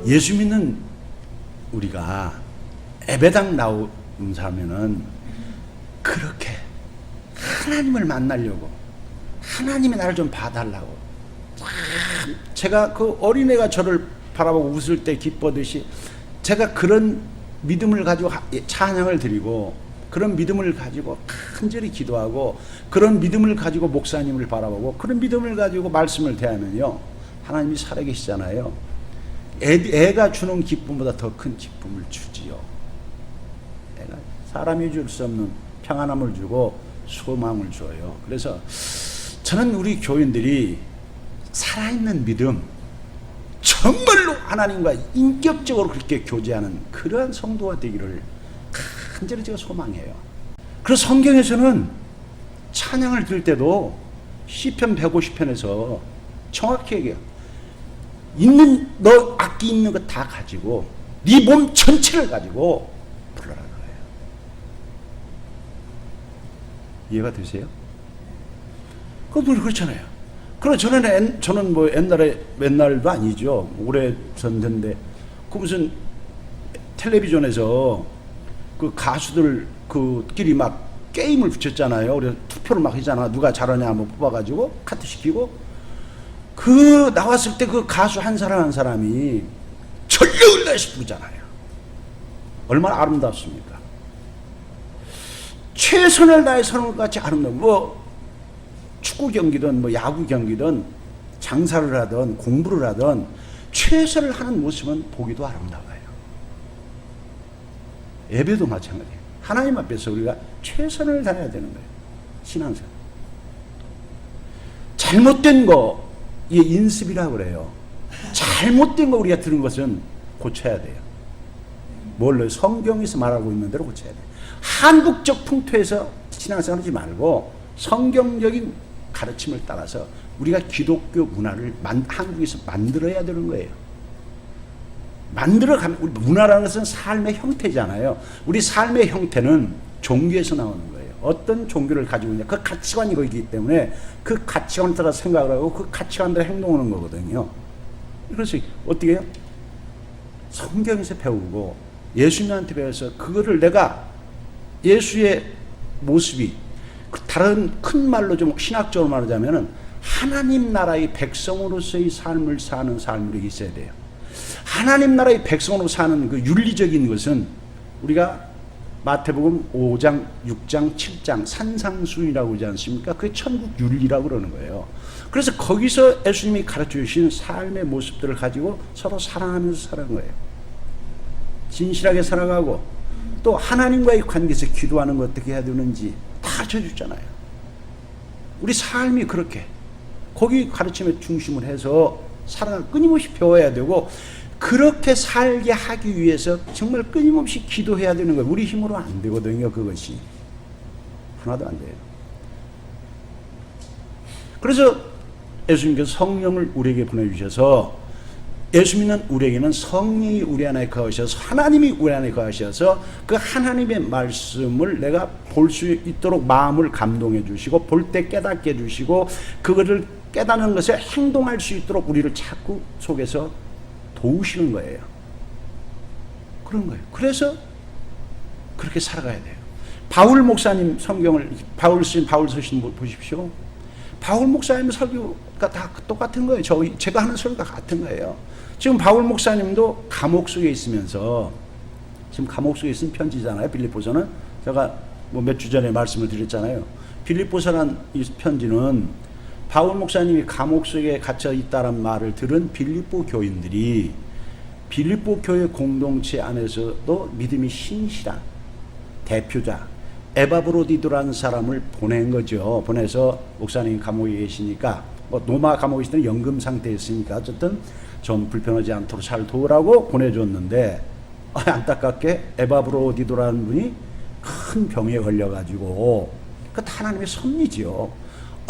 예수 믿는 우리가 예배당 나온 사람은 그렇게 하나님을 만나려고, 하나님이 나를 좀 봐달라고, 제가 그 어린애가 저를 바라보고 웃을 때 기뻐듯이 제가 그런 믿음을 가지고 찬양을 드리고, 그런 믿음을 가지고 간절히 기도하고, 그런 믿음을 가지고 목사님을 바라보고, 그런 믿음을 가지고 말씀을 대하면요, 하나님이 살아계시잖아요. 애가 주는 기쁨보다 더 큰 기쁨을 주지요. 애가 사람이 줄 수 없는 평안함을 주고 소망을 줘요. 그래서 저는 우리 교인들이 살아있는 믿음, 정말로 하나님과 인격적으로 그렇게 교제하는 그러한 성도가 되기를 간절히 제가 소망해요. 그래서 성경에서는 찬양을 드릴 때도 시편 150편에서 정확히 얘기해요. 있는, 너 악기 있는 거 다 가지고 네 몸 전체를 가지고 불러라 거예요. 이해가 되세요? 그것도 그렇잖아요. 그럼 저는 뭐 옛날도 아니죠. 오래전인데 그 무슨 텔레비전에서 그 가수들 그끼리 막 게임을 붙였잖아요. 그래서 투표를 막 하잖아. 누가 잘하냐 뭐 뽑아가지고 카트 시키고, 그 나왔을 때 그 가수 한 사람이 전력을 다해서 부르잖아요. 얼마나 아름답습니까? 최선을 다해서 하는 것 같이 아름다워. 뭐 축구 경기든 뭐 야구 경기든 장사를 하든 공부를 하든 최선을 하는 모습은 보기도 아름다워요. 예배도 마찬가지예요. 하나님 앞에서 우리가 최선을 다해야 되는 거예요. 신앙생활. 잘못된 거, 이게 인습이라고 그래요. 잘못된 거 우리가 들은 것은 고쳐야 돼요. 뭘로? 성경에서 말하고 있는 대로 고쳐야 돼요. 한국적 풍토에서 신앙생활 하지 말고 성경적인 가르침을 따라서 우리가 기독교 문화를 한국에서 만들어야 되는 거예요. 만들어가면, 우리 문화라는 것은 삶의 형태잖아요. 우리 삶의 형태는 종교에서 나오는 거예요. 어떤 종교를 가지고 있냐, 그 가치관이 거기기 때문에 그 가치관에 따라 생각을 하고 그 가치관대로 행동하는 거거든요. 그래서 어떻게 해요? 성경에서 배우고 예수님한테 배워서 그거를 내가 예수의 모습이, 다른 큰 말로 좀 신학적으로 말하자면은 하나님 나라의 백성으로서의 삶을 사는 삶으로 있어야 돼요. 하나님 나라의 백성으로 사는 그 윤리적인 것은 우리가 마태복음 5장, 6장, 7장 산상수훈이라고 하지 않습니까? 그게 천국 윤리라고 그러는 거예요. 그래서 거기서 예수님이 가르쳐 주신 삶의 모습들을 가지고 서로 사랑하면서 살아가는 거예요. 진실하게 살아가고, 또 하나님과의 관계에서 기도하는 거 어떻게 해야 되는지 다 쳐주잖아요. 우리 삶이 그렇게 거기 가르침에 중심을 해서 살아가 끊임없이 배워야 되고, 그렇게 살게 하기 위해서 정말 끊임없이 기도해야 되는 거예요. 우리 힘으로 안 되거든요. 그것이 하나도 안 돼요. 그래서 예수님께서 성령을 우리에게 보내주셔서, 예수 믿는 우리에게는 성령이 우리 안에 거하셔서, 하나님이 우리 안에 거하셔서 그 하나님의 말씀을 내가 볼 수 있도록 마음을 감동해 주시고, 볼 때 깨닫게 해주시고, 그거를 깨닫는 것에 행동할 수 있도록 우리를 자꾸 속에서 도우시는 거예요. 그런 거예요. 그래서 그렇게 살아가야 돼요. 바울 목사님 성경을, 바울 서신 보십시오. 바울 목사님 설교가 다 똑같은 거예요. 제가 하는 설교가 같은 거예요. 지금 바울 목사님도 감옥 속에 있으면서, 지금 감옥 속에 있은 편지잖아요. 빌립보서는 제가 뭐 몇 주 전에 말씀을 드렸잖아요. 빌립보서란 이 편지는 바울 목사님이 감옥 속에 갇혀 있다는 말을 들은 빌립보 교인들이 빌립보 교회 공동체 안에서도 믿음이 신실한 대표자 에바브로디도라는 사람을 보낸 거죠. 보내서 목사님 감옥에 계시니까, 뭐 노마 감옥에 있을 때는 연금 상태에 있으니까 어쨌든 좀 불편하지 않도록 잘 도우라고 보내줬는데, 안타깝게 에바브로디도라는 분이 큰 병에 걸려가지고, 그 하나님의 섭리지요.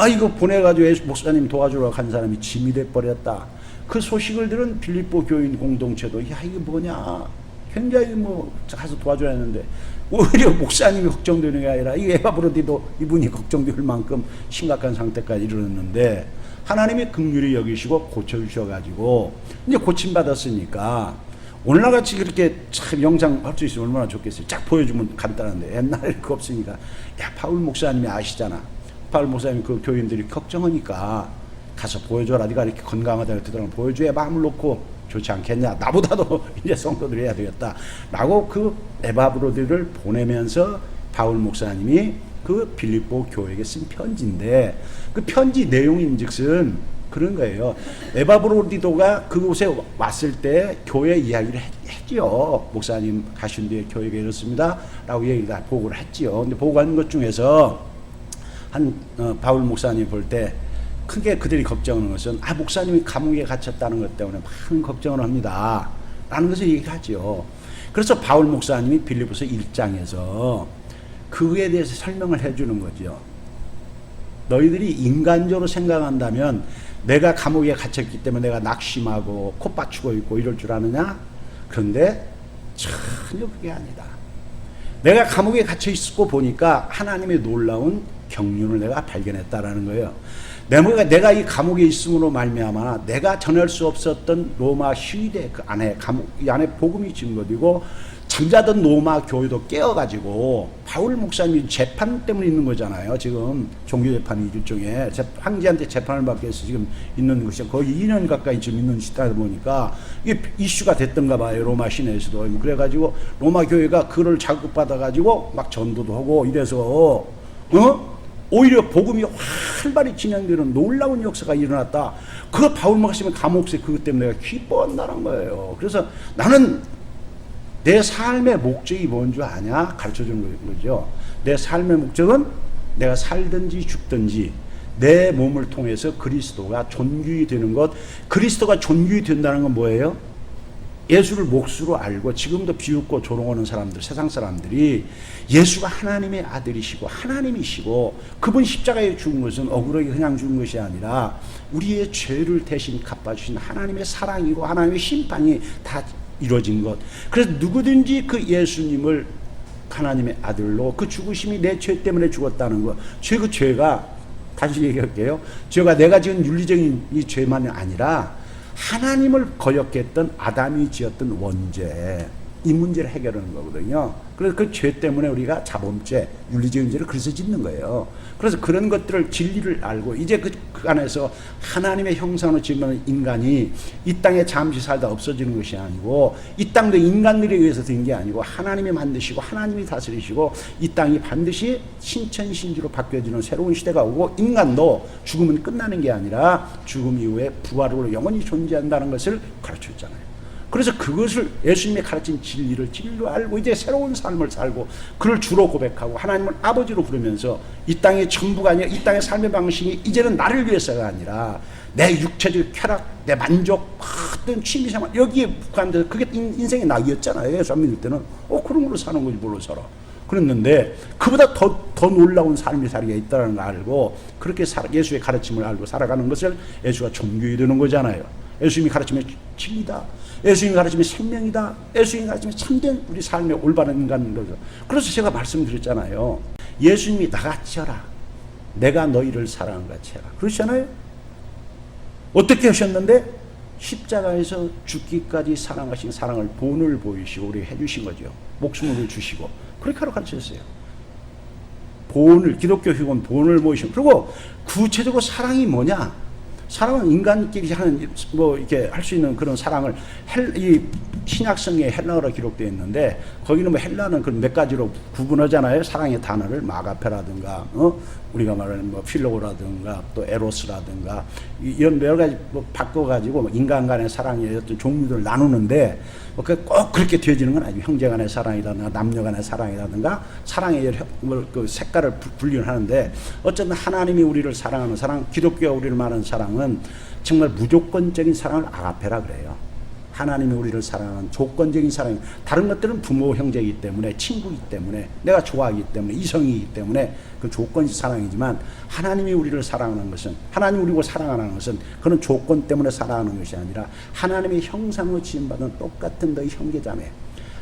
이거 보내가지고 목사님 도와주러 간 사람이 짐이 돼버렸다. 그 소식을 들은 빌립보 교인 공동체도, 야, 이게 뭐냐, 굉장히 뭐 가서 도와줘야 했는데, 오히려 목사님이 걱정되는 게 아니라 이 에바브로디도 이분이 걱정될 만큼 심각한 상태까지 이르렀는데, 하나님이 긍휼히 여기시고 고쳐주셔가지고 이제 고침받았으니까 오늘날같이 그렇게 참 영상 할 수 있으면 얼마나 좋겠어요. 쫙 보여주면 간단한데 옛날에 그거 없으니까 야 바울 목사님이 아시잖아. 바울 목사님 그 교인들이 걱정하니까 가서 보여줘라. 네가 이렇게 건강하다 그러더라고. 보여줘야 마음을 놓고 좋지 않겠냐. 나보다도 이제 성도들이 해야 되겠다. 라고 그 에바브로들을 보내면서 바울 목사님이 그 빌립보 교회에게 쓴 편지인데 그 편지 내용인즉슨 그런 거예요. 에바브로디도가 그곳에 왔을 때 교회 이야기를 했지요. 목사님 가신 뒤에 교회가 이렇습니다. 라고 얘기가 보고를 했지요. 근데 보고하는 것 중에서 바울 목사님 볼 때 크게 그들이 걱정하는 것은 목사님이 감옥에 갇혔다는 것 때문에 많은 걱정을 합니다. 라는 것을 얘기하죠. 그래서 바울 목사님이 빌립보서 1장에서 그에 대해서 설명을 해주는 거죠. 너희들이 인간적으로 생각한다면 내가 감옥에 갇혔기 때문에 내가 낙심하고 콧받치고 있고 이럴 줄 아느냐? 그런데 전혀 그게 아니다. 내가 감옥에 갇혀 있고 보니까 하나님의 놀라운 경륜을 내가 발견했다라는 거예요. 내가 이 감옥에 있음으로 말미암아 내가 전할 수 없었던 로마 시위대 그 안에 이 안에 복음이 증거되고 잠자던 로마 교회도 깨어가지고 바울 목사님이 재판 때문에 있는 거잖아요. 지금 종교재판이 일종의 황제한테 재판을 받기 위해서 지금 있는 것이 거의 2년 가까이 지금 있는 시대다 보니까 이게 이슈가 됐던가 봐요. 로마 시내에서도. 그래가지고 로마 교회가 그걸 자극받아가지고 막 전도도 하고 이래서 오히려 복음이 활발히 진행되는 놀라운 역사가 일어났다. 그 바울 목사님의 감옥세 그것 때문에 내가 기뻐한다는 거예요. 그래서 나는 내 삶의 목적이 뭔 줄 아냐? 가르쳐주는 거죠. 내 삶의 목적은 내가 살든지 죽든지 내 몸을 통해서 그리스도가 존귀히 되는 것. 그리스도가 존귀히 된다는 건 뭐예요? 예수를 몫으로 알고 지금도 비웃고 조롱하는 사람들, 세상 사람들이 예수가 하나님의 아들이시고 하나님이시고 그분 십자가에 죽은 것은 억울하게 그냥 죽은 것이 아니라 우리의 죄를 대신 갚아주신 하나님의 사랑이고 하나님의 심판이 다 이루어진 것. 그래서 누구든지 그 예수님을 하나님의 아들로 그 죽으심이 내 죄 때문에 죽었다는 것. 그 죄가 다시 얘기할게요. 죄가 내가 지은 윤리적인 이 죄만이 아니라 하나님을 거역했던 아담이 지었던 원죄, 이 문제를 해결하는 거거든요. 그래서 그 죄 때문에 우리가 자범죄, 윤리적인 죄를 그래서 짓는 거예요. 그래서 그런 것들을 진리를 알고 이제 그 안에서 하나님의 형상으로 지은 인간이 이 땅에 잠시 살다 없어지는 것이 아니고 이 땅도 인간들에 의해서 된 게 아니고 하나님이 만드시고 하나님이 다스리시고 이 땅이 반드시 신천신주로 바뀌어지는 새로운 시대가 오고 인간도 죽으면 끝나는 게 아니라 죽음 이후에 부활으로 영원히 존재한다는 것을 가르쳐줬잖아요. 그래서 그것을 예수님이 가르친 진리를 진리로 알고 이제 새로운 삶을 살고 그를 주로 고백하고 하나님을 아버지로 부르면서 이 땅의 전부가 아니라 이 땅의 삶의 방식이 이제는 나를 위해서가 아니라 내 육체적 쾌락, 내 만족, 어떤 취미생활 여기에 북한돼서 그게 인생의 낙이었잖아요. 예수 안 믿을 때는 그런 걸로 사는 거지 뭘로 살아. 그랬는데 그보다 더 놀라운 삶이 살게 있다는 걸 알고 그렇게 예수의 가르침을 알고 살아가는 것을 예수가 존귀히 되는 거잖아요. 예수님이 가르침의 진리다. 예수님이 가르침의 생명이다. 예수님이 가르침의 참된 우리 삶의 올바른 인간인 거죠. 그래서 제가 말씀드렸잖아요. 예수님이 나같이 하라. 내가 너희를 사랑한 같이 해라. 그렇잖아요. 어떻게 하셨는데 십자가에서 죽기까지 사랑하신 사랑을 본을 보이시고 우리 해주신 거죠. 목숨을 주시고 그렇게 하러 가르쳤어요. 본을 기독교 휴건 본을 모이시고 그리고 구체적으로 사랑이 뭐냐? 사랑은 인간끼리 하는 이렇게 할 수 있는 그런 사랑을 이 신약성에 헬라어로 기록되어 있는데 거기는 헬라는 그 몇 가지로 구분하잖아요. 사랑의 단어를 마가페라든가 우리가 말하는 필로고라든가 또 에로스라든가 이런 여러 가지 바꿔가지고 인간 간의 사랑의 어떤 종류들을 나누는데 꼭 그렇게 되어지는 건 아니고 형제 간의 사랑이라든가 남녀 간의 사랑이라든가 사랑의 그 색깔을 분류를 하는데 어쨌든 하나님이 우리를 사랑하는 사랑, 기독교가 우리를 말하는 사랑은 정말 무조건적인 사랑을 아가페라 그래요. 하나님이 우리를 사랑하는 조건적인 사랑. 다른 것들은 부모, 형제이기 때문에 친구이기 때문에 내가 좋아하기 때문에 이성이기 때문에 그 조건적 사랑이지만 하나님이 우리를 사랑하는 것은 하나님이 우리를 사랑하는 것은 그런 조건 때문에 사랑하는 것이 아니라 하나님의 형상으로 지음받은 똑같은 너희 형제자매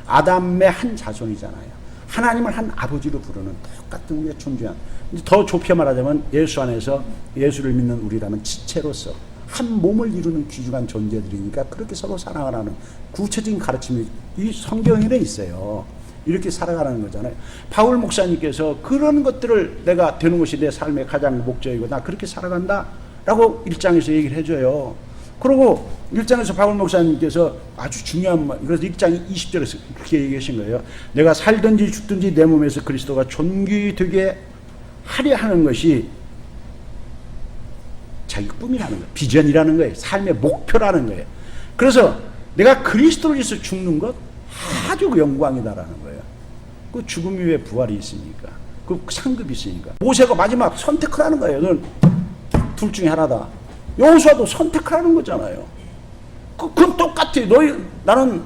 아담의 한 자손이잖아요. 하나님을 한 아버지로 부르는 똑같은 우리의 존재한, 더 좁혀 말하자면 예수 안에서 예수를 믿는 우리라면 지체로서 한 몸을 이루는 귀중한 존재들이니까 그렇게 서로 사랑하라는 구체적인 가르침이 이 성경에는 있어요. 이렇게 살아가는 거잖아요. 바울 목사님께서 그런 것들을 내가 되는 것이 내 삶의 가장 목적이고 나 그렇게 살아간다 라고 1장에서 얘기를 해줘요. 그리고 1장에서 바울 목사님께서 아주 중요한 말, 그래서 1장 20절에서 그렇게 얘기하신 거예요. 내가 살든지 죽든지 내 몸에서 그리스도가 존귀 되게 하려 하는 것이 자기 꿈이라는 거예요. 비전이라는 거예요. 삶의 목표라는 거예요. 그래서 내가 그리스도를 위해서 죽는 것 아주 영광이다라는 거예요. 그 죽음 이후에 부활이 있으니까, 그 상급이 있으니까. 모세가 마지막 선택하라는 거예요. 너는 둘 중에 하나다. 여호수아도 선택하라는 거잖아요. 그건 똑같아요. 나는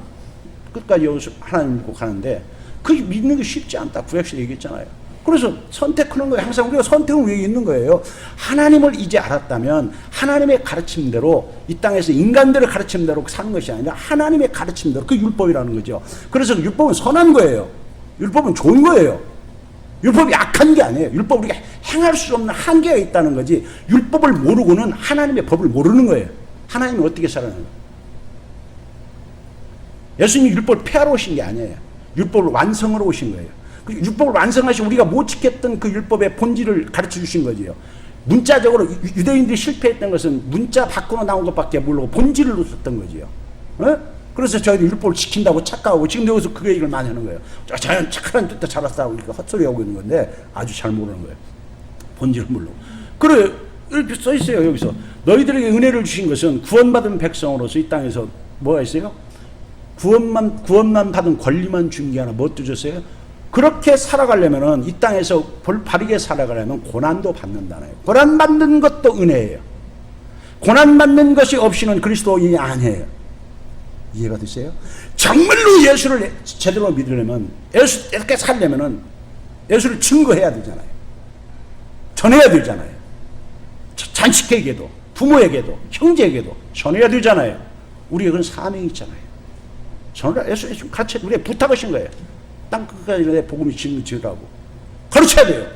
끝까지 여호수 하나님 믿고 가는데 그 믿는 게 쉽지 않다. 구약시대 얘기했잖아요. 그래서 선택하는 거예요. 항상 우리가 선택은 왜 있는 거예요? 하나님을 이제 알았다면 하나님의 가르침대로 이 땅에서 인간들의 가르침대로 사는 것이 아니라 하나님의 가르침대로, 그 율법이라는 거죠. 그래서 율법은 선한 거예요. 율법은 좋은 거예요. 율법이 악한 게 아니에요. 율법 우리가 행할 수 없는 한계가 있다는 거지, 율법을 모르고는 하나님의 법을 모르는 거예요. 하나님이 어떻게 살아가는 거예요? 예수님이 율법을 폐하러 오신 게 아니에요. 율법을 완성하러 오신 거예요. 율법을 완성하시고 우리가 못 지켰던 그 율법의 본질을 가르쳐 주신 거지요. 문자적으로 유대인들이 실패했던 것은 문자 밖으로 나온 것밖에 모르고 본질을 놓쳤던 거지요. 그래서 저희들 율법을 지킨다고 착각하고 지금 여기서 그 얘기를 많이 하는 거예요. 자연 착한 뜻도 잘했다고 이렇게 헛소리하고 있는 건데 아주 잘 모르는 거예요. 본질을 모르고. 그래, 이렇게 써 있어요. 여기서 너희들에게 은혜를 주신 것은 구원받은 백성으로서 이 땅에서 뭐가 있어요? 구원만 받은 권리만 준 게 아니라 뭐 주셨어요? 그렇게 살아가려면은, 이 땅에서 바르게 살아가려면 고난도 받는다네요. 고난 받는 것도 은혜예요. 고난 받는 것이 없이는 그리스도인이 아니에요. 이해가 되세요? 정말로 예수를 제대로 믿으려면, 예수 이렇게 살려면은 예수를 증거해야 되잖아요. 전해야 되잖아요. 자식에게도, 부모에게도, 형제에게도 전해야 되잖아요. 우리가 그런 사명이 있잖아요. 전하, 예수 같이 우리가 부탁하신 거예요. 땅 끝까지 내 복음이 증거지으라고 가르쳐야 돼요.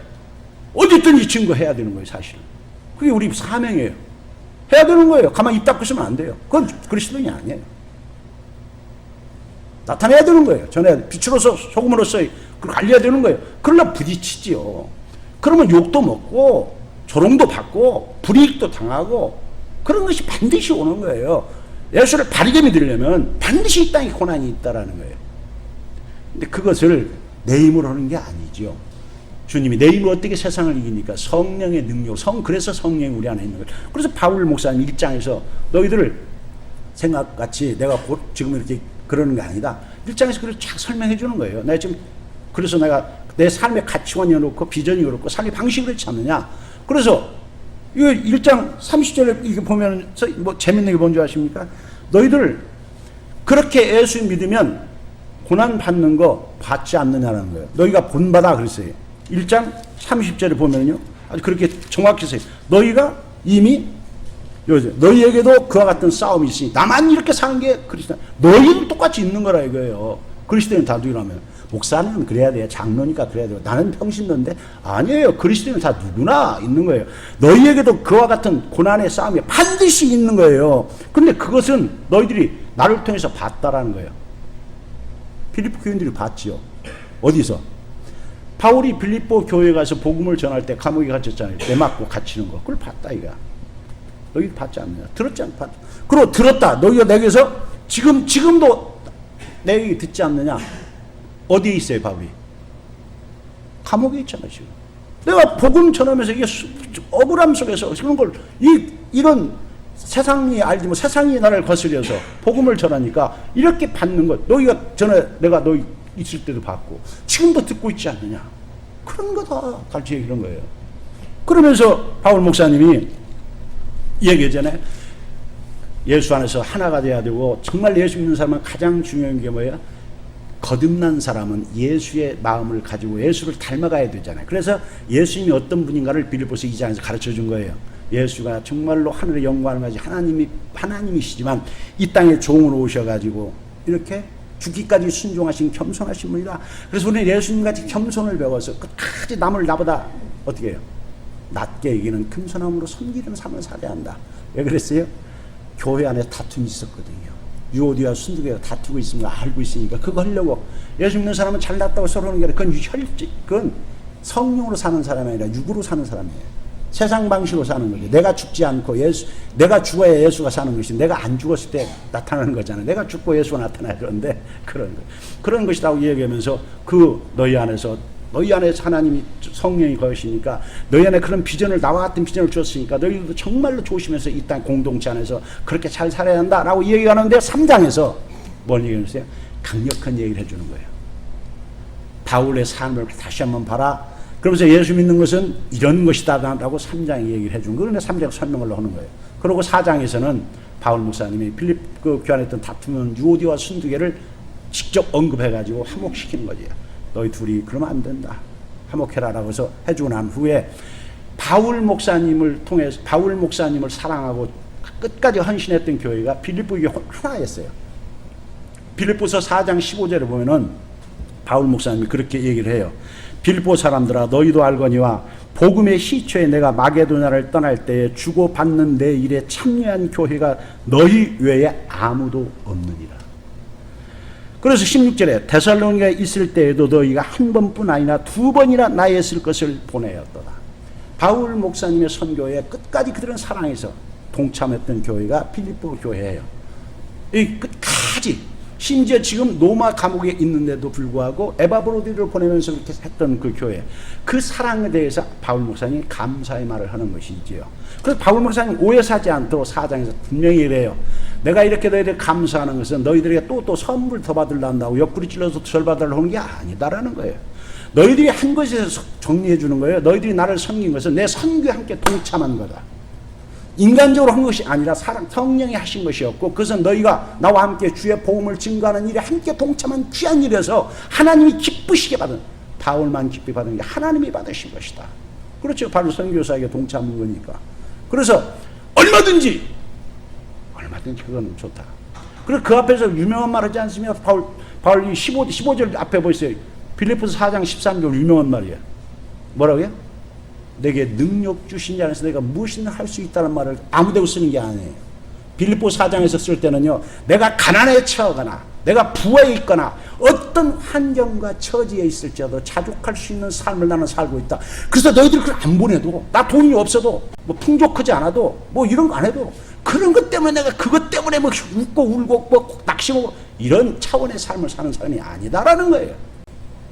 어디든지 증거해야 되는 거예요. 사실은 그게 우리 사명이에요. 해야 되는 거예요. 가만히 입 닫고 있으면 안 돼요. 그건 그리스도인이 아니에요. 나타내야 되는 거예요. 전해야 돼. 빛으로서 소금으로서 그걸 알려야 되는 거예요. 그러나 부딪히지요. 그러면 욕도 먹고 조롱도 받고 불이익도 당하고 그런 것이 반드시 오는 거예요. 예수를 바르게 믿으려면 반드시 이 땅에 고난이 있다라는 거예요. 근데 그것을 내 힘으로 하는 게 아니죠. 주님이 내 힘으로 어떻게 세상을 이기니까? 성령의 능력, 그래서 성령이 우리 안에 있는 거예요. 그래서 바울 목사님 1장에서 너희들을 생각같이 내가 지금 이렇게 그러는 게 아니다. 1장에서 그걸 쫙 설명해 주는 거예요. 내가 지금 그래서 내가 내 삶의 가치관이 그렇고 비전이 그렇고 삶의 방식이 그렇지 않느냐. 그래서 이 1장 30절에 이게 보면 뭐 재밌는 게 뭔지 아십니까? 너희들 그렇게 예수 믿으면 고난 받는 거 받지 않느냐라는 거예요. 너희가 본받아 그랬어요. 1장 30절에 보면요. 아주 그렇게 정확히 써요. 너희가 이미 너희에게도 그와 같은 싸움이 있으니 나만 이렇게 사는 게 그리스도인. 너희도 똑같이 있는 거라 이거예요. 그리스도인 다 누구라면 목사는 그래야 돼요. 장로니까 그래야 돼요. 나는 평신도인데 아니에요. 그리스도인 다 누구나 있는 거예요. 너희에게도 그와 같은 고난의 싸움이 반드시 있는 거예요. 근데 그것은 너희들이 나를 통해서 봤다라는 거예요. 필리포 교인들이 봤지요. 어디서? 바울이 빌립보 교회에 가서 복음을 전할 때 감옥에 갇혔잖아요. 매 맞고 갇히는 거. 그걸 봤다 이거야. 너희 봤지 않느냐? 들었지 않냐? 그리고 들었다. 너희가 내게서 지금도 내 얘기 듣지 않느냐? 어디에 있어요, 바울이? 감옥에 있잖아 지금. 내가 복음 전하면서 이게 억울함 속에서 그런 걸 이런 세상이 알지 뭐 세상이 나를 거스려서 복음을 전하니까 이렇게 받는 것. 너희가 전에 내가 너희 있을 때도 봤고 지금도 듣고 있지 않느냐? 그런 거다 가르쳐 이런 거예요. 그러면서 바울 목사님이 얘기하잖아요. 예수 안에서 하나가 돼야 되고 정말 예수 믿는 사람은 가장 중요한 게 뭐예요? 거듭난 사람은 예수의 마음을 가지고 예수를 닮아가야 되잖아요. 그래서 예수님이 어떤 분인가를 빌립보서 2장에서 가르쳐 준 거예요. 예수가 정말로 하늘의 영광을 가지고 하나님이시지만 이 땅에 종으로 오셔가지고 이렇게 죽기까지 순종하신 겸손하신 분이다. 그래서 우리는 예수님같이 겸손을 배워서 끝까지 남을 나보다 어떻게 해요? 낮게 여기는 겸손함으로 섬기는 삶을 살아야 한다. 왜 그랬어요? 교회 안에 다툼이 있었거든요. 유오디와 순두개가 다투고 있으면 알고 있으니까 그거 하려고. 예수 믿는 사람은 잘났다고 서로 하는 게 아니라 그건 성령으로 사는 사람이 아니라 육으로 사는 사람이에요. 세상 방식으로 사는 거죠. 내가 죽지 않고 내가 죽어야 예수가 사는 것이, 내가 안 죽었을 때 나타나는 거잖아요. 내가 죽고 예수가 나타나야 되는데 그런 것이라고 얘기하면서 너희 안에서 하나님이 성령이 거하시니까 너희 안에 그런 비전을, 나와 같은 비전을 주었으니까 너희들도 정말로 조심해서 이 땅 공동체 안에서 그렇게 잘 살아야 한다라고 얘기하는데 3장에서 뭘 얘기했어요? 강력한 얘기를 해주는 거예요. 바울의 삶을 다시 한번 봐라. 그러면서 예수 믿는 것은 이런 것이다 라고 3장에 얘기를 해준 거예요. 그런데 3장 설명을 하는 거예요. 그리고 4장에서는 바울 목사님이 필립 교환했던 다투는 유오디와 순두개를 직접 언급해가지고 화목시키는 거지. 너희 둘이 그러면 안 된다. 화목해라 라고 해서 해주고 난 후에 바울 목사님을 사랑하고 끝까지 헌신했던 교회가 빌립보 교회 하나였어요. 빌립보서 4장 15절에 보면은 바울 목사님이 그렇게 얘기를 해요. 빌립보 사람들아, 너희도 알거니와 복음의 시초에 내가 마게도냐를 떠날 때에 주고받는 내 일에 참여한 교회가 너희 외에 아무도 없느니라. 그래서 16절에 데살로니가에 있을 때에도 너희가 한 번뿐 아니라 2번이나 나에 있을 것을 보내었도다. 바울 목사님의 선교에 끝까지 그들은 사랑해서 동참했던 교회가 빌립보 교회예요. 이 끝까지, 심지어 지금 로마 감옥에 있는데도 불구하고 에바브로디를 보내면서 그렇게 했던 그 교회, 그 사랑에 대해서 바울 목사님이 감사의 말을 하는 것이지요. 그래서 바울 목사님 오해 사지 않도록 4장에서 분명히 이래요. 내가 이렇게 너희들 감사하는 것은 너희들에게 또 선물 더 받으려고 옆구리 찔러서 절 받으려고 하는 게 아니다라는 거예요. 너희들이 한 것에서 정리해 주는 거예요. 너희들이 나를 섬긴 것은 내 선교에 함께 동참한 거다. 인간적으로 한 것이 아니라 성령이 하신 것이었고, 그것은 너희가 나와 함께 주의 복음을 증거하는 일에 함께 동참한 귀한 일이어서 하나님이 기쁘시게 받은, 바울만 기쁘게 받은 게 하나님이 받으신 것이다. 그렇죠. 바로 선교사에게 동참한 거니까. 그래서 얼마든지 그건 좋다. 그래서 그 앞에서 유명한 말 하지 않습니까? 바울이 15절 앞에 보세요. 빌립보서 4장 13절 유명한 말이에요. 뭐라고요? 내게 능력 주신 자 안에서 내가 무엇이나 할 수 있다는 말을 아무데도 쓰는 게 아니에요. 빌립보 4장에서 쓸 때는요, 내가 가난에 처하거나 내가 부에 있거나 어떤 환경과 처지에 있을지라도 자족할 수 있는 삶을 나는 살고 있다. 그래서 너희들 그걸 안 보내도, 나 돈이 없어도, 뭐 풍족하지 않아도, 뭐 이런 거 안 해도, 그런 것 때문에 내가 그것 때문에 뭐 웃고 울고 뭐 낙심하고 이런 차원의 삶을 사는 사람이 아니다라는 거예요.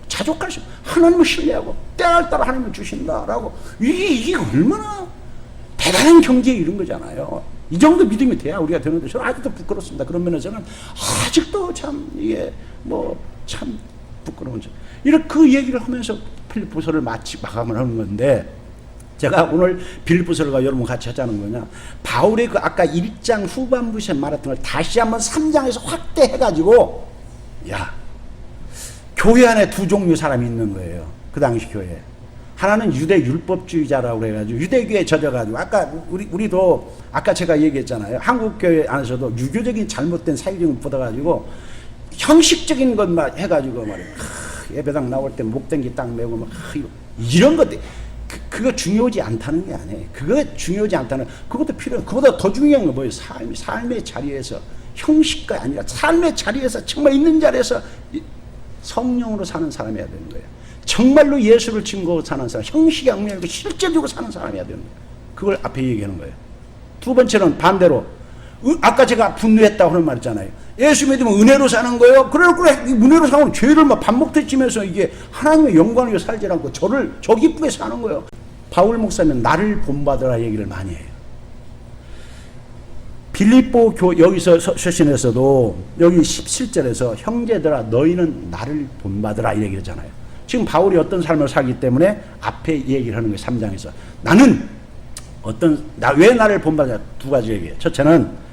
자족할 수, 하나님을 신뢰하고 때를 따라 하나님을 주신다라고, 이게 얼마나 대단한 경지에 이른 거잖아요. 이 정도 믿음이 돼야 우리가 되는데, 저는 아직도 부끄럽습니다. 그런 면에서는 아직도 참 이게 뭐 참 부끄러운 점. 이렇게 그 얘기를 하면서 빌립보서를 마감을 하는 건데, 제가 오늘 빌립보서를 여러분 같이 하자는 거냐, 바울의 그 아까 1장 후반부에 말했던 걸 다시 한번 3장에서 확대해가지고, 교회 안에 두 종류 사람이 있는 거예요. 그 당시 교회에. 하나는 유대 율법주의자라고 그래가지고 유대교에 젖어가지고, 아까 우리도 아까 제가 얘기했잖아요. 한국 교회 안에서도 유교적인 잘못된 사회적인 뻗어가지고 형식적인 것만 해가지고 말이에요. 예배당 나올 때 목댕기 딱 메고 막 이런 것들, 그거 중요하지 않다는 게 아니에요. 그거 중요하지 않다는, 그것도 필요해요. 그보다 더 중요한 건 뭐예요? 삶의 자리에서, 형식가 아니라 삶의 자리에서, 정말 있는 자리에서 성령으로 사는 사람이어야 되는 거예요. 정말로 예수를 증거하고 사는 사람, 형식이 아니고 실제적으로 사는 사람이어야 되는 거예요. 그걸 앞에 얘기하는 거예요. 두 번째는 반대로, 아까 제가 분노했다고 하는 말 있잖아요. 예수 믿으면 은혜로 사는 거예요. 그래 은혜로 사면 죄를 막 밥 먹듯이 지면서 이게 하나님의 영광을 위해 살지 않고 저 기쁘게 사는 거예요. 바울 목사님은 나를 본받으라 얘기를 많이 해요. 빌립보 여기서 서신에서도 여기 17절에서 형제들아 너희는 나를 본받으라 이 얘기를 하잖아요. 지금 바울이 어떤 삶을 살기 때문에 앞에 얘기를 하는 거예요. 3장에서. 나는 왜 나를 본받으냐, 두 가지 얘기해요. 첫째는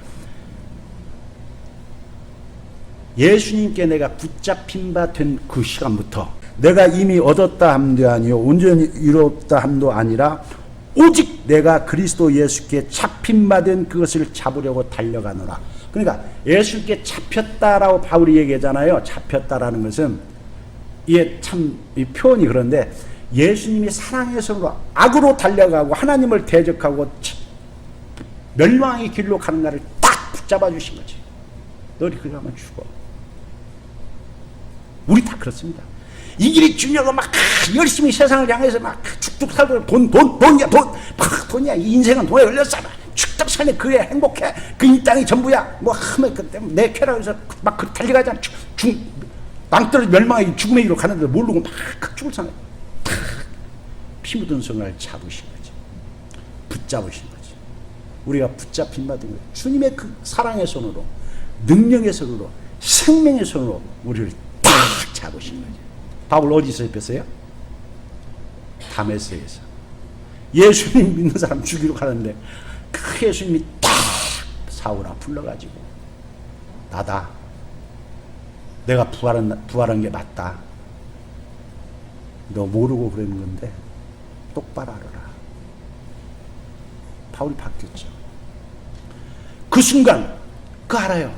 예수님께 내가 붙잡힌 바 된 그 시간부터 내가 이미 얻었다 함도 아니요 온전히 이뤘다 함도 아니라 오직 내가 그리스도 예수께 잡힌 바 된 그것을 잡으려고 달려가노라. 그러니까 예수님께 잡혔다라고 바울이 얘기하잖아요. 잡혔다라는 것은 이게 참 이 표현이 그런데 예수님이 사랑의 손으로 악으로 달려가고 하나님을 대적하고 멸망의 길로 가는 나를 딱 붙잡아 주신 거지. 너희 그리 가면 죽어. 우리 다 그렇습니다. 이 길이 중요하고 막 열심히 세상을 향해서 막 죽죽 살고 돈이야. 이 인생은 돈에 걸렸어. 축적 삶에 그래 행복해. 그 이 땅이 전부야. 뭐 하면 그때 내 쾌락을 해서 막 그 달려가잖아. 낭떠러지 멸망의 죽음의 길로 가는데 모르고 막 죽을 상황. 피 묻은 손을 잡으신 거지. 붙잡으신 거지. 우리가 붙잡힌 받은 거예요. 주님의 그 사랑의 손으로, 능력의 손으로, 생명의 손으로 우리를 딱 잡으신 거지. 바울 어디서 잡혔어요? 다메섹에서. 예수님 믿는 사람 죽이러 가는데 그 예수님이 딱 사울아 불러가지고 나다. 내가 부활한 게 맞다. 너 모르고 그러는 건데 똑바로 알아라. 바울이 바뀌었죠. 그 순간 그 알아요.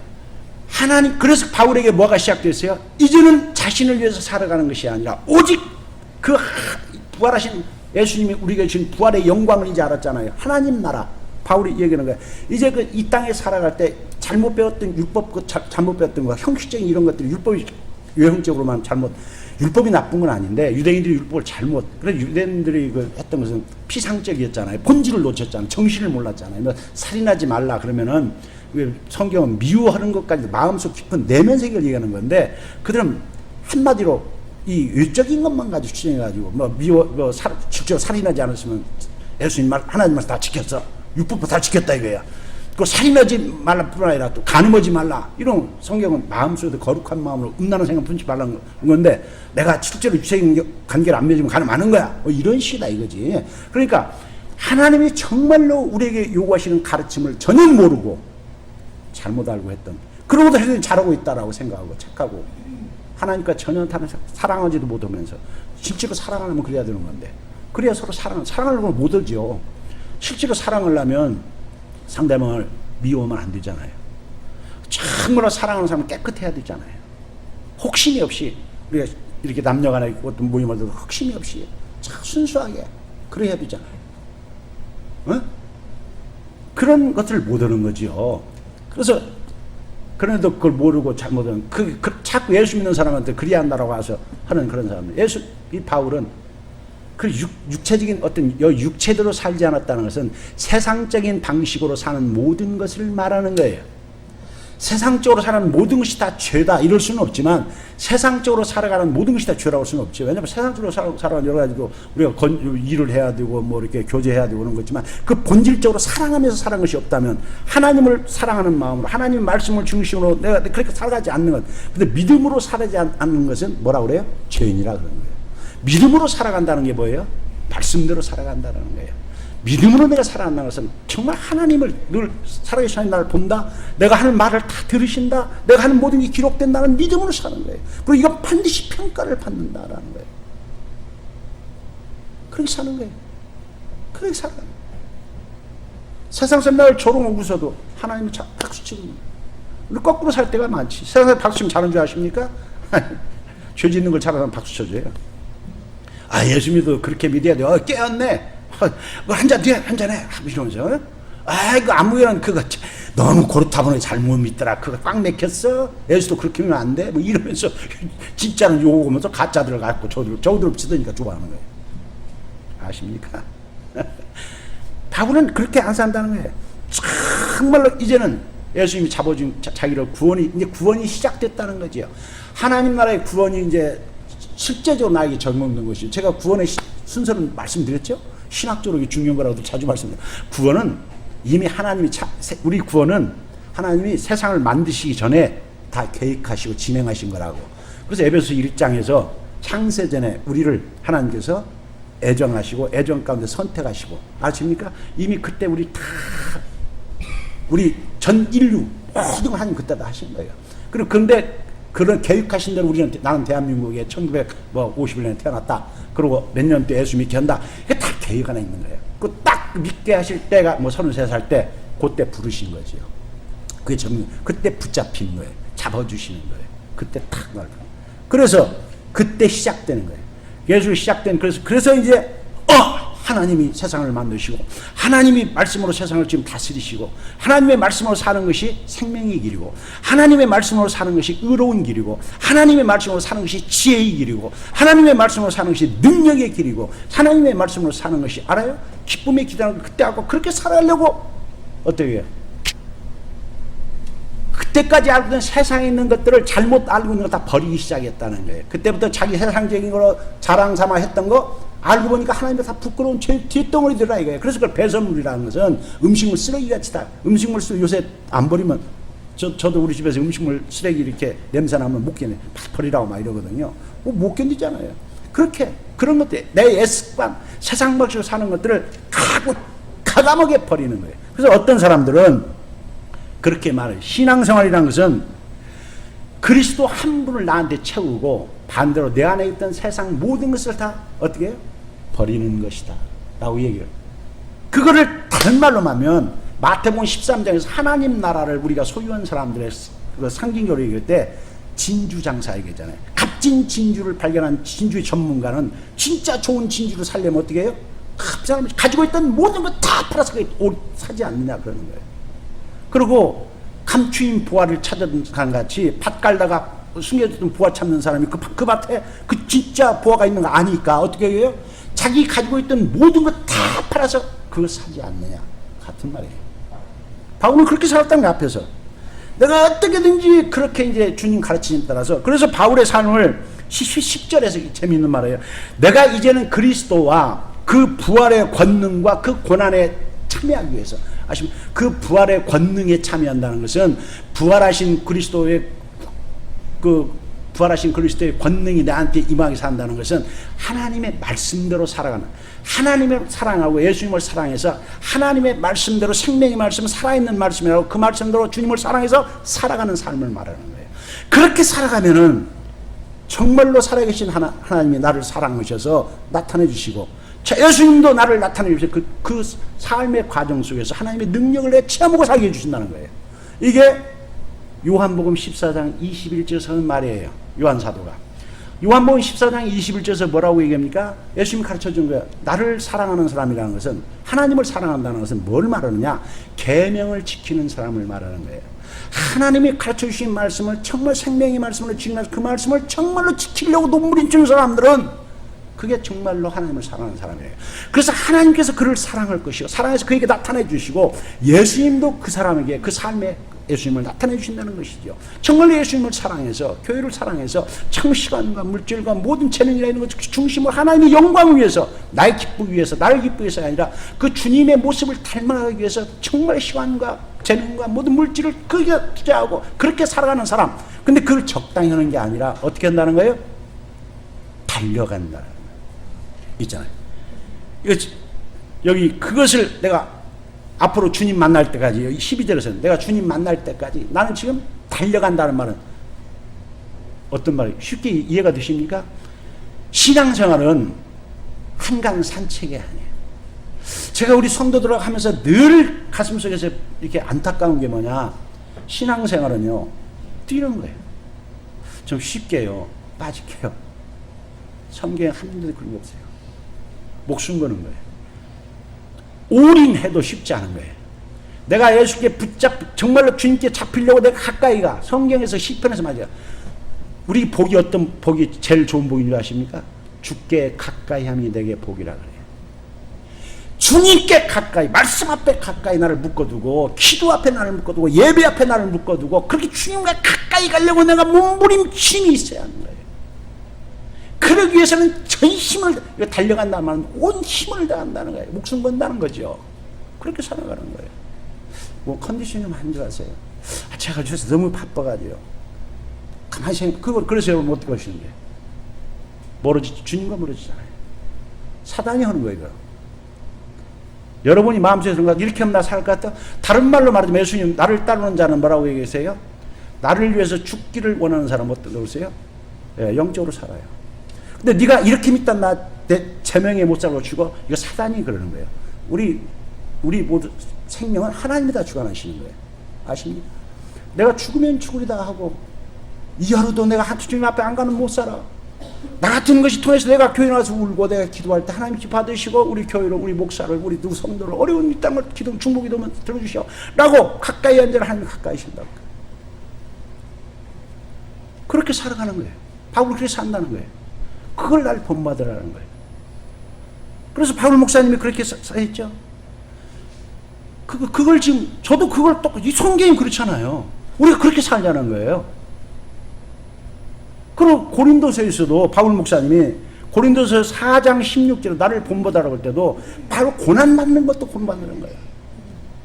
하나님, 그래서 바울에게 뭐가 시작됐어요? 이제는 자신을 위해서 살아가는 것이 아니라 오직 그 부활하신 예수님이 우리에게 주신 부활의 영광을 이제 알았잖아요. 하나님 나라. 바울이 얘기하는 거예요. 이제 그 이 땅에 살아갈 때 잘못 배웠던 율법, 잘못 배웠던 거, 형식적인 이런 것들이 율법이 외형적으로만 잘못, 율법이 나쁜 건 아닌데 유대인들이 율법을 잘못, 그래서 유대인들이 그 했던 것은 피상적이었잖아요. 본질을 놓쳤잖아요. 정신을 몰랐잖아요. 뭐 살인하지 말라 그러면은 성경은 미워하는 것까지 마음속 깊은 내면 세계를 얘기하는 건데 그들은 한마디로 이 외적인 것만 가지고 추정해가지고 실제로 살인하지 않았으면 예수님 말, 하나님 말 다 지켰어. 율법도 다 지켰다 이거야. 그 살인하지 말라 뿐 아니라 또 간음하지 말라. 이런 성경은 마음속에 거룩한 마음으로 음란한 생각 품지 말라는 건데 내가 실제로 유체적인 관계를 안 맺으면 간음 안 하는 거야. 뭐 이런 식이다 이거지. 그러니까 하나님이 정말로 우리에게 요구하시는 가르침을 전혀 모르고 잘못 알고 했던, 그러고도 하나님 잘하고 있다라고 생각하고 착하고 하나님과 전혀 다른 사랑하지도 못하면서 실제로 사랑하려면 그래야 되는 건데 그래야 서로 사랑을 못 하죠. 실제로 사랑을 하면 상대방을 미워하면 안 되잖아요. 정말로 사랑하는 사람은 깨끗해야 되잖아요. 혹심이 없이 우리가 이렇게 남녀간에 어떤 모임을 해도 혹심이 없이 참 순수하게 그래야 되잖아요. 어? 그런 것들을 못하는 거죠. 그래서 그런데도 그걸 모르고 잘못하는 자꾸 예수 믿는 사람한테 그리야 한다라고 해서 하는 그런 사람들. 이 바울은 그 육체적인 어떤 육체대로 살지 않았다는 것은 세상적인 방식으로 사는 모든 것을 말하는 거예요. 세상적으로 사는 모든 것이 다 죄다 이럴 수는 없지만 세상적으로 살아가는 모든 것이 다 죄라고 할 수는 없죠. 왜냐하면 세상적으로 살아가는 여러 가지로 우리가 일을 해야 되고 뭐 이렇게 교제해야 되고 그런 거지만 그 본질적으로 사랑하면서 사는 것이 없다면 하나님을 사랑하는 마음으로 하나님의 말씀을 중심으로 내가 그렇게 살아가지 않는 것. 근데 믿음으로 살아가지 않는 것은 뭐라 그래요? 죄인이라 그러는 거예요. 믿음으로 살아간다는 게 뭐예요? 말씀대로 살아간다는 거예요. 믿음으로 내가 살아간다는 것은 정말 하나님을 늘 살아계신 하나님 나를 본다. 내가 하는 말을 다 들으신다. 내가 하는 모든 게 기록된다는 믿음으로 사는 거예요. 그리고 이건 반드시 평가를 받는다라는 거예요. 그렇게 사는 거예요. 그렇게 살아가는 거예요. 세상에서 날 조롱하고 웃어도 하나님은 박수치는 거예요. 우리 거꾸로 살 때가 많지. 세상에서 박수치면 잘하는 줄 아십니까? 죄 짓는 걸 잘하면 박수 쳐줘요. 아, 예수 믿어. 그렇게 믿어야 돼. 깨었네. 한잔 돼. 한잔해. 이러면서. 아이고, 아무런 그거 너무 고르타분하게 잘못 믿더라. 그거 꽉 맥혔어. 예수도 그렇게 믿으면 안 돼. 뭐 이러면서 진짜는 욕하면서 가짜들을 갖고 저들을 치더니까 좋아하는 거예요. 아십니까? 바울은 그렇게 안 산다는 거예요. 정말로 이제는 예수님이 잡아준 자기를 이제 구원이 시작됐다는 거지요. 하나님 나라의 구원이 이제 실제적으로 나에게 적용된 것이죠. 제가 구원의 순서는 말씀드렸죠. 신학적으로 중요한 거라고도 자주 말씀드려요. 구원은 이미 하나님이 우리 구원은 하나님이 세상을 만드시기 전에 다 계획하시고 진행하신 거라고. 그래서 에베소 1장에서 창세전에 우리를 하나님께서 애정하시고 애정 가운데 선택하시고 아십니까? 이미 그때 우리 전 인류 모든 걸 하나님 그때 다 하신 거예요. 그리고 근데 그런 계획하신 대로 나는 대한민국에 1950년에 태어났다. 그리고 몇 년 때 예수 믿게 한다. 이게 다 계획 하나 있는 거예요. 그 딱 믿게 하실 때가 33살 때 그때 부르신 거지요. 그게 전문. 그때 붙잡히는 거예요. 잡아주시는 거예요. 그때 탁 말고. 그래서 그때 시작되는 거예요. 예수 시작된 그래서 이제 하나님이 세상을 만드시고 하나님이 말씀으로 세상을 지금 다스리시고 하나님의 말씀으로 사는 것이 생명의 길이고 하나님의 말씀으로 사는 것이 의로운 길이고 하나님의 말씀으로 사는 것이 지혜의 길이고 하나님의 말씀으로 사는 것이 능력의 길이고 하나님의 말씀으로 사는 것이 알아요? 기쁨의 길이라는 걸 그때 알고 그렇게 살아가려고 어떻게 해요? 그때까지 알고 있던 세상에 있는 것들을 잘못 알고 있는 거 다 버리기 시작했다는 거예요. 그때부터 자기 세상적인 거로 자랑 삼아 했던 거 알고 보니까 하나님께 다 부끄러운 뒷덩어리들이라 이거예요. 그래서 그걸 배설물이라는 것은 음식물 쓰레기같이 다 음식물 요새 안 버리면 저도 우리 집에서 음식물 쓰레기 이렇게 냄새 나면 못 견뎌 버리라고 막 이러거든요. 못 견디잖아요. 그렇게 그런 것들 내 애습관 세상 방식으로 사는 것들을 가감하게 버리는 거예요. 그래서 어떤 사람들은 그렇게 말해요. 신앙생활이라는 것은 그리스도 한 분을 나한테 채우고 반대로 내 안에 있던 세상 모든 것을 다 어떻게 해요? 버리는 것이다 라고 얘기해요. 그거를 다른 말로 하면 마태복음 13장에서 하나님 나라를 우리가 소유한 사람들의 그 상징적으로 얘기할 때 진주장사 얘기했잖아요. 값진 진주를 발견한 진주의 전문가는 진짜 좋은 진주를 살려면 어떻게 해요? 그 사람이 가지고 있던 모든 걸 다 팔아서 사지 않느냐 그러는 거예요. 그리고 감추인 부활을 찾은 간 같이 밭 갈다가 숨겨졌던 부활 찾는 사람이 그 밭에 그 진짜 부활가 있는 거 아니까 어떻게 해요? 자기 가지고 있던 모든 거 다 팔아서 그걸 사지 않느냐 같은 말이에요. 바울은 그렇게 살았다는 게 앞에서 내가 어떻게든지 그렇게 이제 주님 가르치심에 따라서 그래서 바울의 삶을 10절에서 재미있는 말이에요. 내가 이제는 그리스도와 그 부활의 권능과 그 고난에 참여하기 위해서 아시면 그 부활의 권능에 참여한다는 것은 부활하신 그리스도의 권능이 나한테 임하게 산다는 것은 하나님의 말씀대로 살아가는 하나님을 사랑하고 예수님을 사랑해서 하나님의 말씀대로 생명의 말씀 살아있는 말씀이라고 그 말씀대로 주님을 사랑해서 살아가는 삶을 말하는 거예요. 그렇게 살아가면은 정말로 살아계신 하나님이 나를 사랑하셔서 나타내 주시고 예수님도 나를 나타내 주셔서 그 삶의 과정 속에서 하나님의 능력을 내 체험하고 살게 해주신다는 거예요. 이게 요한복음 14장 21절에서 하는 말이에요. 요한사도가 요한복음 14장 21절에서 뭐라고 얘기합니까? 예수님이 가르쳐준 거예요. 나를 사랑하는 사람이라는 것은 하나님을 사랑한다는 것은 뭘 말하느냐? 계명을 지키는 사람을 말하는 거예요. 하나님이 가르쳐 주신 말씀을 정말 생명의 말씀으로 지키면서 그 말씀을 정말로 지키려고 눈물인치는 사람들은 그게 정말로 하나님을 사랑하는 사람이에요. 그래서 하나님께서 그를 사랑할 것이고 사랑해서 그에게 나타내 주시고 예수님도 그 사람에게 그 삶에 예수님을 나타내 주신다는 것이죠. 정말 예수님을 사랑해서 교회를 사랑해서 참 시간과 물질과 모든 재능이라 있는 것 중심으로 하나님의 영광을 위해서 나를 기쁘기 위해서가 아니라 그 주님의 모습을 닮아가기 위해서 정말 시간과 재능과 모든 물질을 그게 투자하고 그렇게 살아가는 사람. 근데 그걸 적당히 하는 게 아니라 어떻게 한다는 거예요? 달려간다는 거예요. 있잖아요. 여기 그것을 내가 앞으로 주님 만날 때까지 12절에서는 내가 주님 만날 때까지 나는 지금 달려간다는 말은 어떤 말이에요? 쉽게 이해가 되십니까? 신앙생활은 한강 산책이 아니에요. 제가 우리 성도들하고 하면서 늘 가슴속에서 이렇게 안타까운 게 뭐냐? 신앙생활은요 뛰는 거예요. 좀 쉽게요 빠질게요. 성경에 한 군데도 그런 게 없어요. 목숨 거는 거예요. 올인해도 쉽지 않은 거예요. 내가 예수께 정말로 주님께 잡히려고 내가 가까이 가. 성경에서 시편에서 말이야. 우리 복이 어떤 복이 제일 좋은 복인 줄 아십니까? 주께 가까이 함이 내게 복이라 그래요. 주님께 가까이, 말씀 앞에 가까이 나를 묶어두고, 기도 앞에 나를 묶어두고, 예배 앞에 나를 묶어두고, 그렇게 주님과 가까이 가려고 내가 몸부림침이 있어야 하는 거예요. 그러기 위해서는 전심을 달려간다는 말은 온 힘을 다한다는 거예요. 목숨 건다는 거죠. 그렇게 살아가는 거예요. 뭐 컨디션이 안 좋아서요. 제가 요새 너무 바빠가지고 가만히 생각. 그래서 여러분 어떻게 하시는 거예요? 멀어지지 주님과 멀어지잖아요. 사단이 하는 거예요. 여러분이 마음속에 생각 이렇게 하면 나 살 것 같다. 다른 말로 말하자면 예수님 나를 따르는 자는 뭐라고 얘기하세요? 나를 위해서 죽기를 원하는 사람 어떤 거세요? 예, 영적으로 살아요. 근데 네가 이렇게 믿다 내 제명에 못 살고 죽어. 이거 사단이 그러는 거예요. 우리 모두 생명은 하나님이 다 주관하시는 거예요. 아십니까? 내가 죽으면 죽으리다 하고 이 하루도 내가 주님 앞에 안 가면 못 살아. 나 같은 것이 통해서 내가 교회 나와서 울고 내가 기도할 때 하나님 받으시고 우리 교회를 우리 목사를 우리 누구 성도를 어려운 이 땅을 기도 중보 기도만 들어주시오 라고 가까이 앉아 하나님 가까이 신다고. 그렇게 살아가는 거예요. 바울이 그렇게 산다는 거예요. 그걸 날 본받으라는 거예요. 그래서 바울 목사님이 그렇게 했죠. 그걸 지금 저도 그걸 또 이 성경이 그렇잖아요. 우리가 그렇게 살자는 거예요. 그리고 고린도서에서도 바울 목사님이 고린도서 4장 16절에 나를 본받으라고 할 때도 바로 고난받는 것도 본받는 거예요.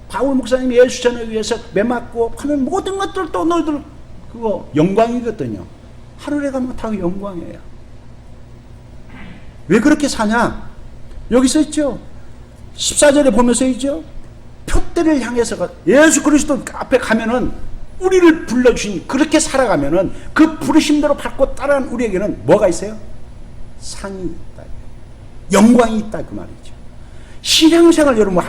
바울 목사님이 예수 전에 위해서 매맞고 하는 모든 것들도 너희들 그거 영광이거든요. 하늘에 가면 다 영광이에요. 왜 그렇게 사냐? 여기 써 있죠. 14절에 보면 써 있죠. 표대를 향해서 예수 그리스도 앞에 가면은 우리를 불러주신 그렇게 살아가면은 그 부르심대로 받고 따라한 우리에게는 뭐가 있어요? 상이 있다. 영광이 있다 그 말이죠. 신앙생활 여러분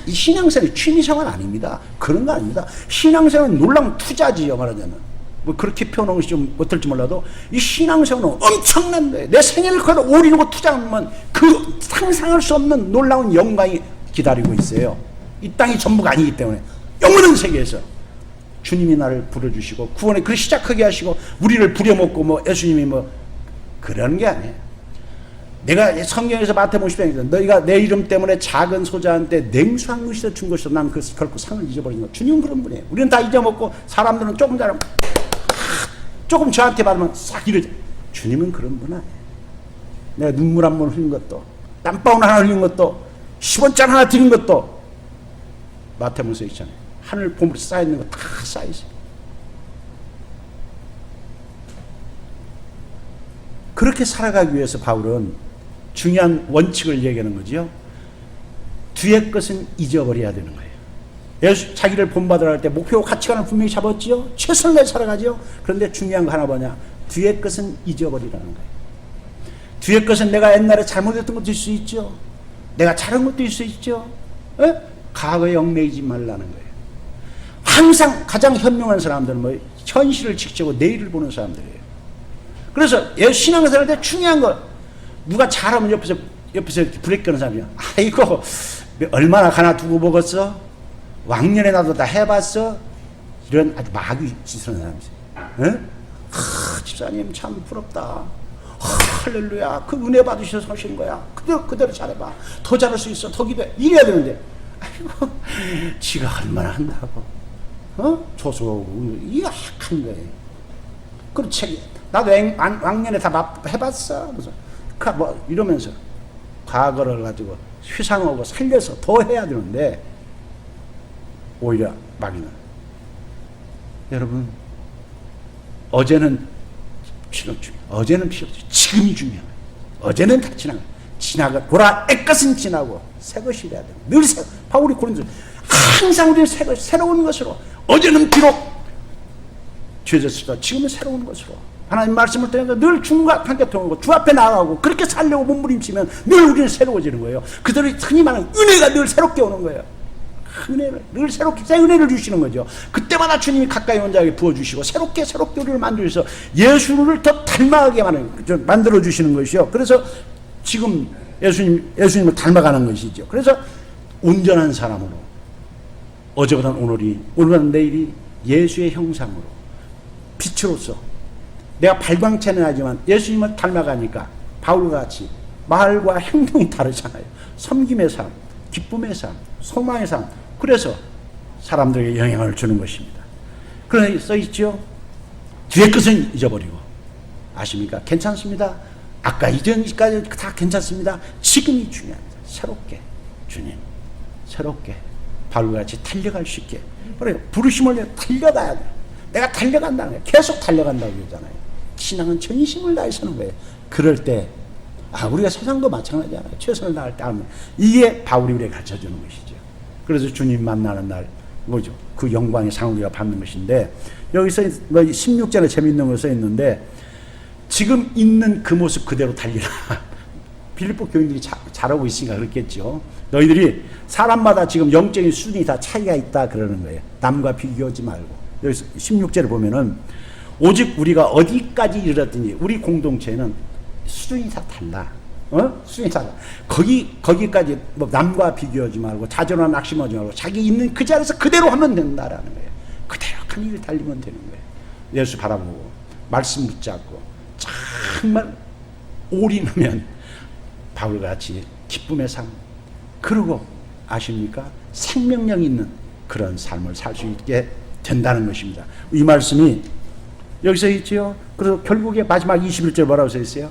신앙생활이 취미생활 아닙니다. 그런 거 아닙니다. 신앙생활은 놀라운 투자지요 말하자면. 뭐 그렇게 표현하는 것이 좀 어떨지 몰라도 이 신앙생활은 엄청난 거예요. 내 생애를 걸어 올리고 투자하면 그 상상할 수 없는 놀라운 영광이 기다리고 있어요. 이 땅이 전부가 아니기 때문에 영원한 세계에서 주님이 나를 부르주시고 구원에 그걸 시작하게 하시고 우리를 부려먹고 뭐 예수님이 뭐 그러는 게 아니에요. 내가 성경에서 마태복음 10장에서 너희가 내 이름 때문에 작은 소자한테 냉수한 것이다 준 것이다 난 그것을 결코 상을 잊어버린 거. 주님은 그런 분이에요. 우리는 다 잊어먹고 사람들은 조금 잘하면 조금 저한테 받으면 싹 이러죠. 주님은 그런 분 아니에요. 내가 눈물 한 번 흘린 것도 땀방울 하나 흘린 것도 10원짜리 하나 드린 것도 마태복음에 있잖아요. 하늘 보물에 쌓여있는 거 다 쌓여있어요. 그렇게 살아가기 위해서 바울은 중요한 원칙을 얘기하는 거죠. 뒤의 것은 잊어버려야 되는 거예요. 예수 자기를 본받으라 할 때 목표 가치관을 분명히 잡았지요. 최선을 다해 살아가죠. 그런데 중요한 거 하나 뭐냐? 뒤의 것은 잊어버리라는 거예요. 뒤의 것은 내가 옛날에 잘못했던 것도 있을 수 있죠. 내가 잘한 것도 있을 수 있죠. 에? 과거에 얽매이지 말라는 거예요. 항상 가장 현명한 사람들은 뭐 현실을 지키고 내일을 보는 사람들이에요. 그래서 신앙생활 할 때 중요한 거 누가 잘하면 옆에서 브레이크 거는 사람이야. 아이고 얼마나 가나 두고 먹었어? 왕년에 나도 다 해봤어? 이런 아주 마귀 짓을 하는 사람이세요. 집사님 참 부럽다. 할렐루야. 그 은혜 받으셔서 하신 거야. 그대로 잘해봐. 더 잘할 수 있어. 더 기대. 이래야 되는데. 아이고, 지가 얼마나 한다고. 조소고. 이거 약한 거예요. 그렇지. 나도 왕년에 다 해봤어. 그래서 뭐 이러면서 과거를 가지고 회상하고 살려서 더 해야 되는데 오히려 마귀는 여러분 어제는 필요 없죠. 어제는 필요 없죠. 지금이 중요한 거예요. 어제는 다 지나가 보라 애것은 지나고 새 것이 돼야 돼요. 늘 바울이 고린도 항상 우리는 새로운 것으로 어제는 비록 죄졌을까 지금은 새로운 것으로 하나님 말씀을 통해서 늘 주님과 함께 통하고 주 앞에 나가고 그렇게 살려고 몸부림치면 늘 우리는 새로워지는 거예요. 그대로 흔히 말하는 은혜가 늘 새롭게 오는 거예요. 은혜를 늘 새롭게 새 은혜를 주시는 거죠. 그때마다 주님이 가까이 온 자에게 부어주시고 새롭게 우리를 만들어서 예수를 더 닮아가게 만들어 주시는 것이요. 그래서 지금 예수님을 닮아가는 것이죠. 그래서 온전한 사람으로 어제보다는 오늘보다는 내일이 예수의 형상으로 빛으로서 내가 발광체는 하지만 예수님을 닮아가니까 바울과 같이 말과 행동이 다르잖아요. 섬김의 삶, 기쁨의 삶, 소망의 삶. 그래서 사람들에게 영향을 주는 것입니다. 그러나 써있죠. 뒤의 것은 잊어버리고 아십니까? 괜찮습니다. 아까 이전까지 다 괜찮습니다. 지금이 중요합니다. 새롭게 주님 새롭게 바울과 같이 달려갈 수 있게 그래요. 부르심을 위해 달려가야 돼. 내가 달려간다는 거예요. 계속 달려간다고 그러잖아요. 신앙은 전심을 다해 서는 거예요. 그럴 때 우리가 세상도 마찬가지잖아요. 최선을 다할 때 하면 이게 바울이 우리에게 가르쳐주는 것이죠. 그래서 주님 만나는 날 뭐죠? 그 영광의 상을 우리가 받는 것인데 여기서 16절에 재미있는 거 써 있는데 지금 있는 그 모습 그대로 달리라. 빌립보 교인들이 잘하고 있으니까 그렇겠죠. 너희들이 사람마다 지금 영적인 수준이 다 차이가 있다 그러는 거예요. 남과 비교하지 말고 여기서 16절을 보면은 오직 우리가 어디까지 이르렀더니 우리 공동체는 수준이 다 달라. 수준이 다 달라. 거기까지 뭐 남과 비교하지 말고 자존과 낙심하지 말고 자기 있는 그 자리에서 그대로 하면 된다라는 거예요. 그대로 한 일 달리면 되는 거예요. 예수 바라보고 말씀 붙잡고 정말 올인하면 바울같이 기쁨의 삶, 그리고 아십니까? 생명력 있는 그런 삶을 살 수 있게 된다는 것입니다. 이 말씀이 여기서 있지요. 그래서 결국에 마지막 21절 뭐라고 써 있어요?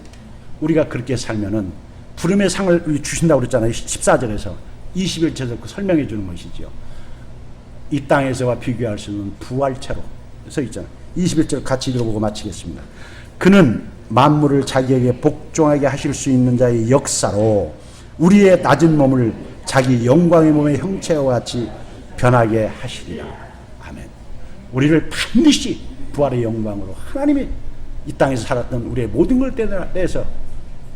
우리가 그렇게 살면은 부름의 상을 주신다고 그랬잖아요. 14절에서 21절에서 그 설명해 주는 것이죠. 이 땅에서와 비교할 수 있는 부활체로 써 있잖아요. 21절 같이 읽어보고 마치겠습니다. 그는 만물을 자기에게 복종하게 하실 수 있는 자의 역사로 우리의 낮은 몸을 자기 영광의 몸의 형체와 같이 변하게 하시리라. 아멘. 우리를 반드시 부활의 영광으로 하나님이 이 땅에서 살았던 우리의 모든 걸 떼서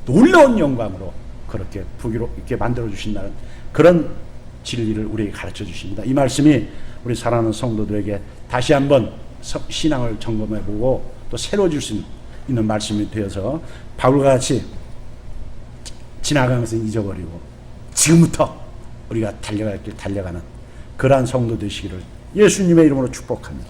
놀라운 영광으로 그렇게 부귀로 이렇게 만들어 주신다는 그런 진리를 우리에게 가르쳐 주십니다. 이 말씀이 우리 사랑하는 성도들에게 다시 한번 신앙을 점검해 보고 또 새로워질 수 있는 말씀이 되어서 바울과 같이 지나간 것은 잊어버리고 지금부터 우리가 달려갈 길 달려가는 그러한 성도 되시기를 예수님의 이름으로 축복합니다.